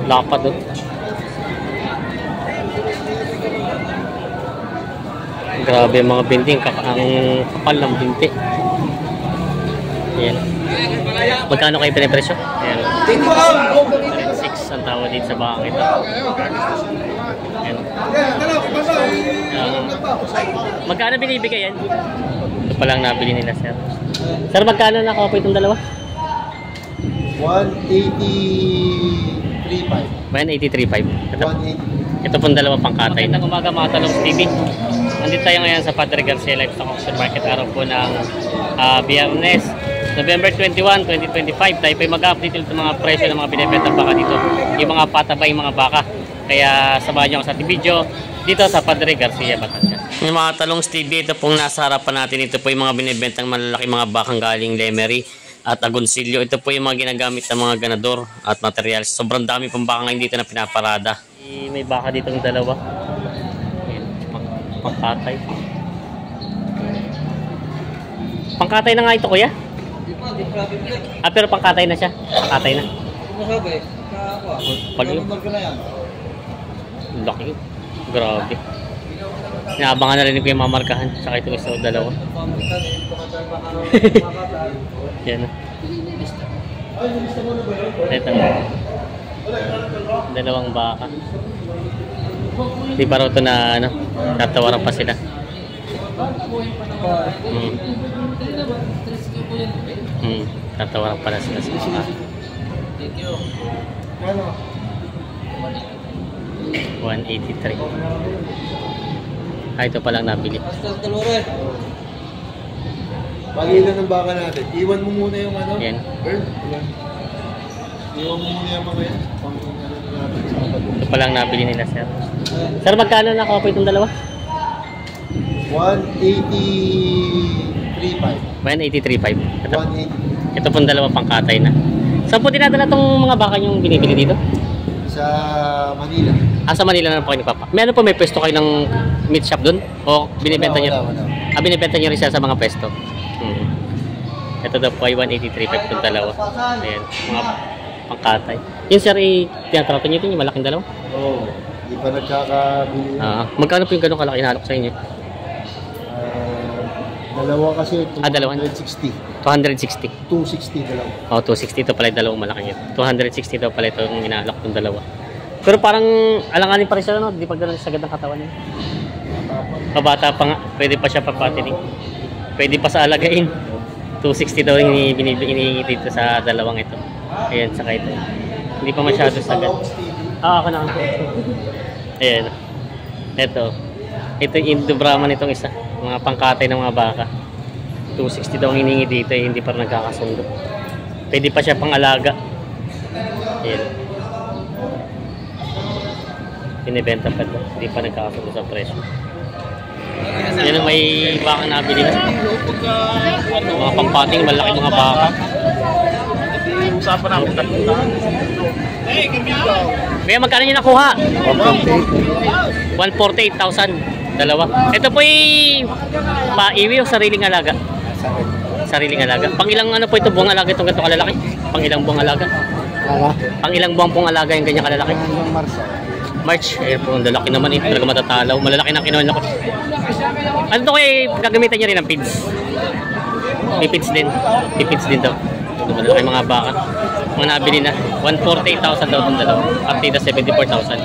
Lapad oh. Grabe mga binti, ang kapal ng binti. Ayan. Magkano kayo pinipresyo? Ayan. 6 ang tawad dito sa bakang ito. Ayan. Magkano binibigay yan? Ito palang nabili nila, sir. Sir, magkano na po itong dalawa? 183.5. 183.5. Ito pong dalawa pangkatay. Magandang umaga mga Talong TV. Nandito tayo ngayon sa Padre Garcia Livestock Auction Market, araw po ng Biyernes, November 21, 2025. Tayo po mag-update ulit ng mga presyo ng mga binibentang baka dito. Yung mga patabay, mga baka. Kaya samahan nyo ako sa ating video dito sa Padre Garcia, Batangas. Yung mga Talong TV, ito pong nasa harapan natin. Ito po yung mga binibentang malalaki mga bakang galing Lemery at Agoncillo. Ito po yung mga ginagamit ng mga ganador at materials. Sobrang dami pong baka ngayon dito na pinaparada. May baka dito ng dalawa. Pangkatay. Pangkatay na nga ito, kuya? Ah, pero pangkatay na siya. Pangkatay na. Laki. Grabe. Inaabangan na rin ko yung mamarkahan. Saka itong isa o dalawa. Yan na. Ito na. Dalawang baka. Hindi pa raw ito na ano, tatawaran pa sila. Tatawaran pa na sila sa baka. 183. Ah, ito palang nabili. Pagilan ng baka natin. Iwan mo muna yung ano. Yan. Iwan mo muna yung mga yan. Ito palang nabili nila, sir. Sir, magkano na po itong dalawa? 183.5. 183.5. Ito pong dalawa pangkatay na. Saan po dinadala itong mga baka yung binibili dito? Sa Manila. Ah, sa Manila na po kayo nagpapa. Meron po may pwesto kayo ng meat shop doon? O binibenta nyo? Wala. Ah, binibenta nyo rin siya sa mga pwesto? Ito daw po ay 183.5 itong dalawa. Ayan, mga pangkatay. Yun, sir, tinatrato nyo ito yung malaking dalawa? Oo. Hindi pa nagkakabili. Magkano po yung ganun kalaki hinalok sa inyo? Dalawa kasi. Dalawa? 260. 260. 260 dalawa. Oh, 260 ito pala yung dalawang malaki yun. 260 ito pala ito yung hinalok ng dalawa. Pero parang alanganin pa rin siya, no? Di pa gano'n sagad ng katawan niya. Kabata pa nga. Pwede pa siya papatinig. Pwede pa sa alagain. 260 daw yung inihingi dito sa dalawang ito. Ayan, saka ito. Hindi pa masyado sagad. Ako na. Ayan. Ito. Ito yung Indo Brahman itong isa. Mga pangkatay ng mga baka. 260 daw ang hinihingi dito, hindi pa nagkakasundo. Pwede pa siya pang alaga. Ayan. Pinibenta pa ito. Hindi pa nagkakasundo sa presyo. Yan ang may baka nabili na. Mga pampating, malaki mga baka. Usapan namin tatlo. Kaya magkano nyo nakuha? 148,000. Dalawa. Ito po yung pa-iwi o sariling alaga? Sariling alaga. Pang ilang ano po ito buwang alaga itong ganito kalalaki? Pang ilang buwang alaga? Pang ilang buwang pong alaga yung ganyan kalalaki? March. Ayan po, ang lalaki naman eh. Talaga matatalaw. Malalaki na kinuha ko. Ano ito kayo gagamitan niya rin ng feeds? May feeds din. May feeds din daw. Malalaki mga baka. Mga nabili na. 148,000 daw itong dalawa. Partida 74,000.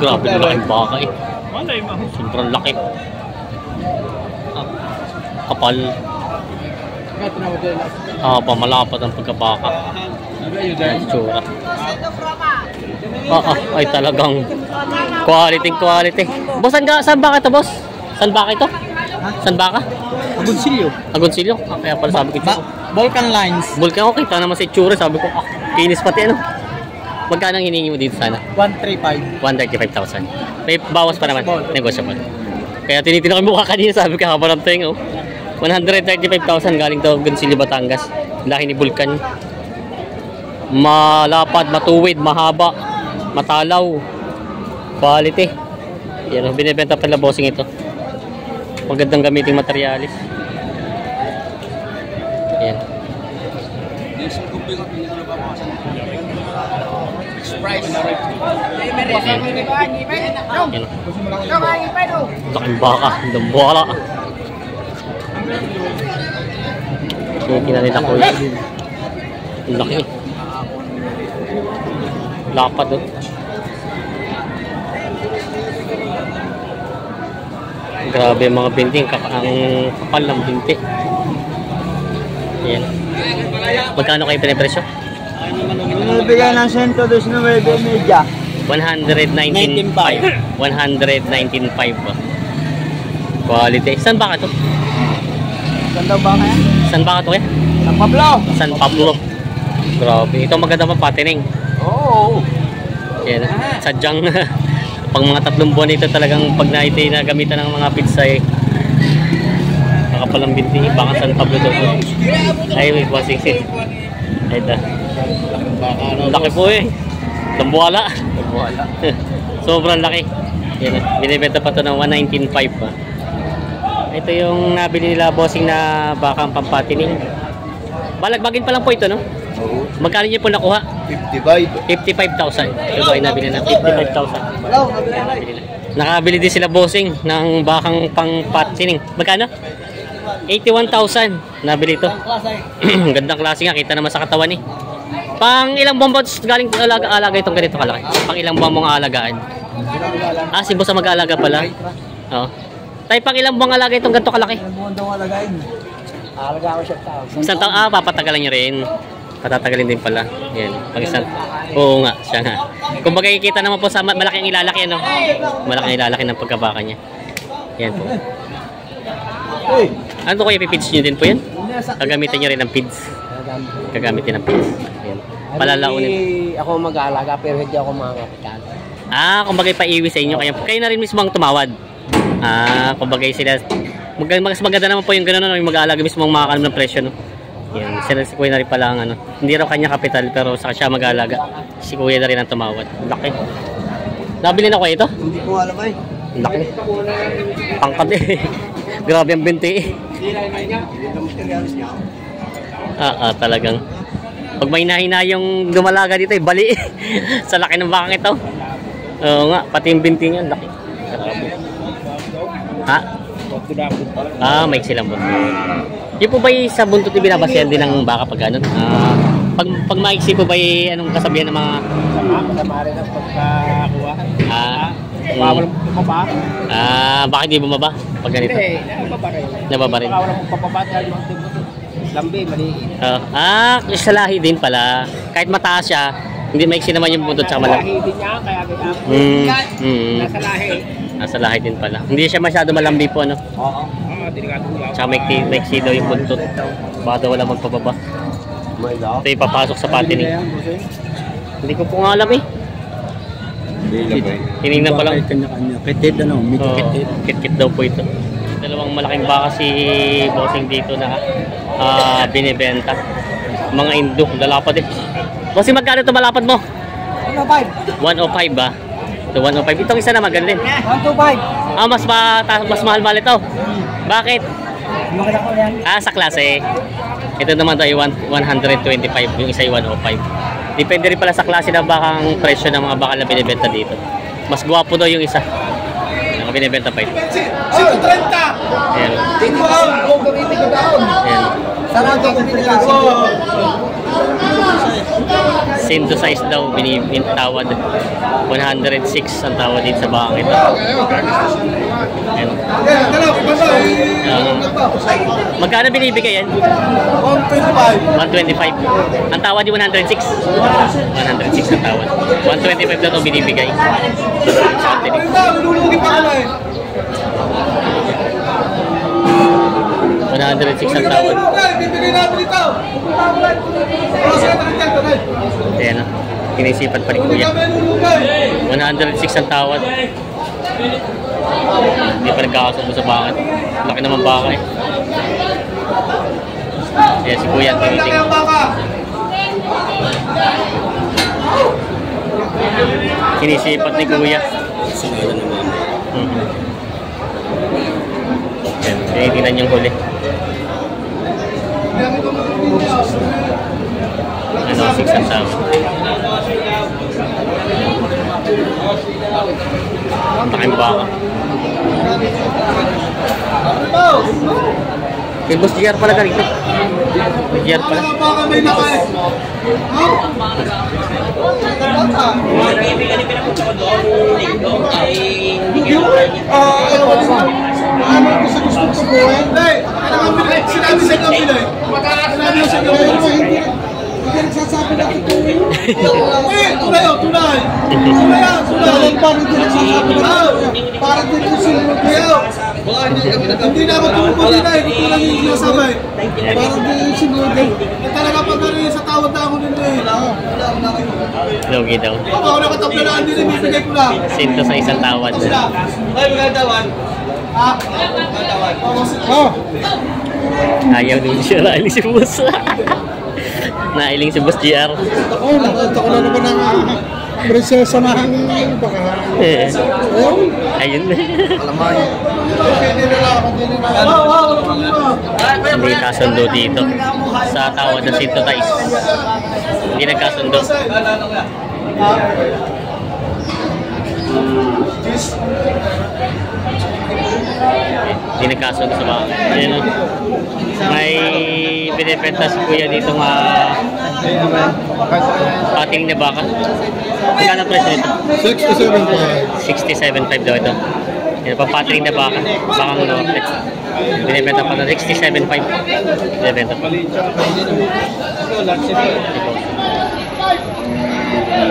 Grabe na laking baka eh. Sobrang laki. Kapal. Pamalapad ang pagkabaka. Tsura. Ay talagang quality. Boss, saan baka ito, boss? Saan baka ito? Saan baka? Agoncillo. Agoncillo? Kaya pala sabi ko ito. Vulcan Lines. Vulcan, okay. Kita naman sa itsura. Sabi ko, kinis pati ano. Magkano ang hiningi mo dito sana? 135. 135,000. May bawas pa naman. Negotiable. Kaya tinitin ko yung mukha kanina. Sabi ko, haba ng tenga. 135,000 galing daw Agoncillo, Batangas. Lahi ni Vulcan. Malapad, matuwid, mahaba, matalaw. Quality. Yan, binibenta pala bossing ito. Magandang gamiting materialis. Yan. Yan. Laking baka, dambwala. Kinikin na nila kuya. Ang laki. Lapad doon. Grabe yung mga binti. Ang kapal ng binti. Ayan. Magkano kayo pinipresyo? Binibigay ng 119 media. 119.5. 119.5 ba? Quality. Saan ba ka to? Saan daw ba kaya? Saan ba ka to kaya? San Pablo. San Pablo. Grabe. Ito maganda pa patining. Oo. Yan. Sadyang pang mga 3 buwan ito talagang pag naiti na gamitan ng mga pizza eh. Nakapalang binti. Baka San Pablo to. Ay, may 160. Ay, ito. Laki po eh. Dambuhala. Sobrang laki. Yan. Binibenta pa to ng 119.5 pa. Ito yung nabili nila bossing na bakang pampatining. Balagbagin pa lang po ito, no? Oo. Magkano niyo po nakuha? 55. 55,000. Ito ay nabili na 55,000. Nakabili din sila bossing ng bakang pangpatining. Magkano? 81,000. Nabili ito. Gandang klase nga. Kita naman sa katawan eh. Pang ilang buwan ba galing alaga itong ganito kalaki? Pang ilang buwan mong alagaan? Ah, si boss ang mag-aalaga pala. Oo. Tay, pang ilang buwang alaga itong ganito kalaki? Ilang buwan daw alagayin. Alaga ko siya tao. Isang taon, papatagalan nyo rin. Patatagalin din pala. Yan. Pag isang, oo nga, siya nga. Kung bagay kita naman po sa malaking ilalaki, ano? Malaking ilalaki ng pagkabaka niya. Yan po. Ano to kuya, pipids nyo din po yan? Gagamitin nyo rin ng pids. Gagamitin ng pids. Yan. Palalaunin. Ako mag-aalaga pero hindi ako mga kapitan. Ah, kung bagay pa-iwi sa inyo, kaya kayo na rin mismo ang tumawad. Ah, kung bagay sila, mas maganda naman po yung gano'n, no? Yung mag-aalaga mismo ang makakalam ng presyo, no? Yan, sila si kuya na rin pala ang ano. Hindi raw kanya kapital pero saka siya mag-aalaga. Si kuya na rin ang tumawad. Laki. Nabili na ko ito? Hindi ko alam ay. Laki. Pangkat eh. Grabe ang binti eh. Talagang. Pag may hina yung dumalaga dito, bali sa laki ng bakang ito. Oo nga, pati yung binti niya, laki. Grabe. Ha? May silang buntot. Yung po ba sa buntot yung binabasihan din ng baka pag gano'n? Pag maiksi po ba anong kasabihan ng mga... Masama rin ang pagkakuha. Walang bumaba. Bakit di bumaba pag ganito? Hindi, nababa rin. Nababa rin. Walang pagpapaba dahil yung lambi, maliit. Sa lahi din pala. Kahit mataas siya, hindi maiksi naman yung buntot sa malaki. Lahi din niya, kaya kaya. Nasa lahi. Nasa lahi din pala. Hindi siya masyado malambi po, ano? Oo. Delikado lang. Tsaka maiksi daw yung buntot. Baka daw wala magpababa. Ito yung papasok sa patining. Hindi ko po nga alam eh. Tinignan pa lang. Kanya-kanya. Kitit ano? Kit-kit daw po ito. Dalawang malaking baka si bossing dito na binibenta. Mga indok, lalapad eh. Bossing, magkano ito malapad mo? 105. 105 ba? Ito 105. Itong isa na maganda din. 125. Mas mahal-mahal ito. Bakit? Makita ko yan. Sa klase. Ito naman ito ay 125. Yung isa ay 105. Depende rin pala sa klase na bakang presyo ng mga bakal na binibenta dito. Mas guwapo daw yung isa. Yung binibenta pa ito. 130! Ayan. Ayan. Sarang ko kung pinilasa. Same to size daw binitawad. 106 ang tawad dito sa bakang ito. Ayan. Magkano binibigay yan? 125. Ang tawad yung 106. 106 ang tawad. 125 na ito binibigay. 106 ang tawad. Ayan o. Kinisipan pa rin kuya. 106 ang tawad. Hindi pa nagkakasundo sa bakit. Laki naman baka eh. Ayan si kuya. Tinitingin. Kinisipat ni kuya. Ayan. Tinitingnan yung huli. 1.6 ang tawad. Laking baka. Kay Boss GR pala ka rito. GR pala. Hindi nagsasabi na ito. Tunay! Tunay! Parang hindi nagsasabi na ito. Parang hindi ko sinunod kayo. Hindi na ako tumupunin na, hindi ko lang yung sinasabay. Parang hindi ko sinunod. Talaga pag gano'n sa tawad na ako nito eh. Logi daw. Pag ako nakatablaan din, ibibigay ko lang. Sinto sa isang tawad. Ay, magandawad. Ha? Magandawad. Oh, Ayaw din siya nailing si Boss. Nailing si Boss GR. oh, nakita ko na naman ang prinsesa ng baka. Ayun. Alamay. Hindi na lang. Hindi kasundo dito sa tawad ng Sinto Tais. Hindi nagkasundo. Hindi nagkasundo sa mga. Ayun, oh. May binibenta si Kuya dito nga pating na baka. Magkano presyo nito? 67.5 daw ito. Yan, papating na baka. Bakang Nortex. Binibenta pa na 67.5. Binibenta pa.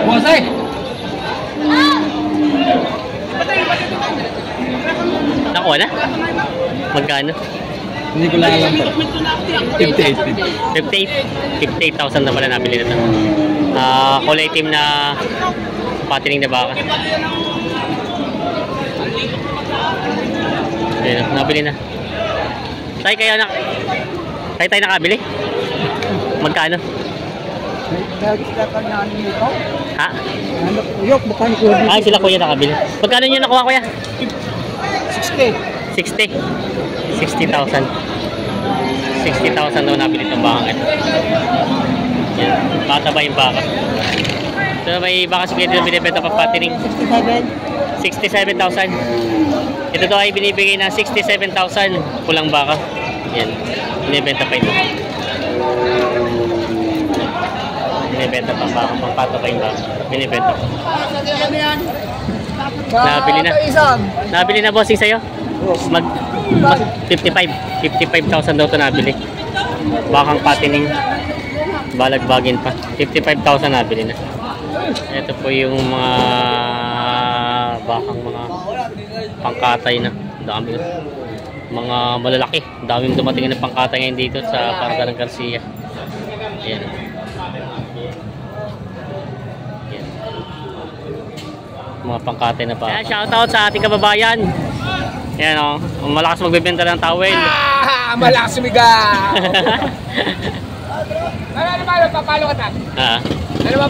Bosay! Nakuha na? Magkano? Hindi ko lang alam. 58,000 na pala nabili nito. Kulay itim na patining na baka. Ayun, nabili na. Tay, kaya tayo nakabili? Magkano? Ha? Yok, bukan ko. Ay, sila kuya nakabili. Magkano nyo nakuha kuya? 60. 60. 60,000. 60,000 daw nabili itong baka. Yan. Mataba yung baka. So may baka si Kuya binibenta pa patining. 67,000. Ito daw ay binibigay na 67,000. Pulang baka. Yan. Binibenta pa ito. Binibenta pa baka. Pangpataba yung baka. Binibenta pa. Nabili na. Nabili na bossing sa'yo? Mag 55,000 daw ito nabili. Bakang patining. Balagbagin pa. 55,000 nabili na. Ito po yung mga bakang mga pangkatay na. Dami na. Mga malalaki. Daming dumating na pangkatay ngayon dito sa Paragalang Garcia. Ayan. Ayan. Mga pangkatay na baka. Shoutout sa ating kababayan. Ayan o. Malakas magbebenta ng towel. Malakas sumiga! Ano ba? Papalo ka ta? Ah. Ano ba?